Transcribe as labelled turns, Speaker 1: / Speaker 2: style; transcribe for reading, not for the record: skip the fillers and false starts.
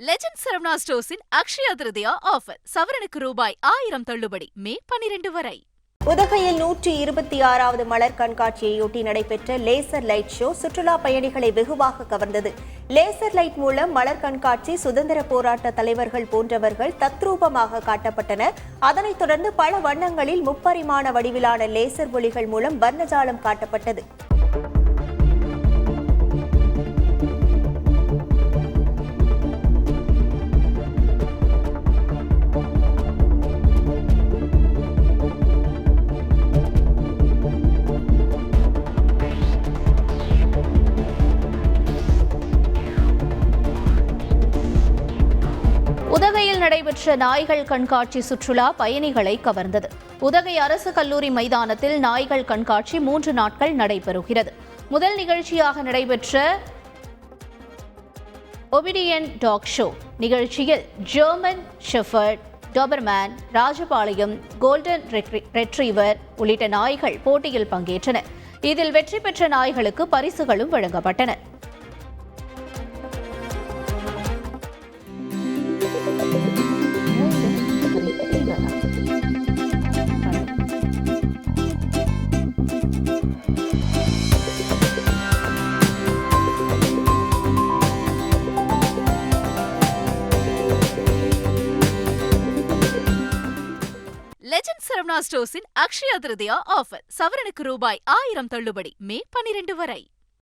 Speaker 1: Legend Saravana ஸ்டோர்ஸின் Akshaya Tritiya offer. சவரனுக்கு ரூபாய் 1000 தள்ளுபடி மே 12 வரை.
Speaker 2: உதகையில் 126வது மலர் கண்காட்சியையொட்டி நடைபெற்ற லேசர் லைட் ஷோ சுற்றுலா பயணிகளை வெகுவாக கவர்ந்தது. லேசர் லைட் மூலம் மலர் கண்காட்சி, சுதந்திர போராட்ட தலைவர்கள் போன்றவர்கள் தத்ரூபமாக காட்டப்பட்டன. அதனைத் தொடர்ந்து பல வண்ணங்களில் முப்பரிமாண வடிவிலான லேசர் ஒளிகள் மூலம் வர்ணஜாலம் காட்டப்பட்டது.
Speaker 3: உதகையில் நடைபெற்ற நாய்கள் கண்காட்சி சுற்றுலா பயணிகளை கவர்ந்தது. உதகை அரசு கல்லூரி மைதானத்தில் நாய்கள் கண்காட்சி 3 நாட்கள் நடைபெறுகிறது. முதல் நிகழ்ச்சியாக நடைபெற்ற ஒபிடியன் டாக் ஷோ நிகழ்ச்சியில் German shepherd, Dobermann, Rajapalayam, golden retriever உள்ளிட்ட நாய்கள் போட்டியில் பங்கேற்றன. இதில் வெற்றி பெற்ற நாய்களுக்கு பரிசுகளும் வழங்கப்பட்டன.
Speaker 1: லெஜண்ட் சரவணா ஸ்டோர்ஸின் அக்ஷயா திருதியா ஆஃபர். சவரனுக்கு ரூபாய் 1000 தள்ளுபடி மே 12 வரை.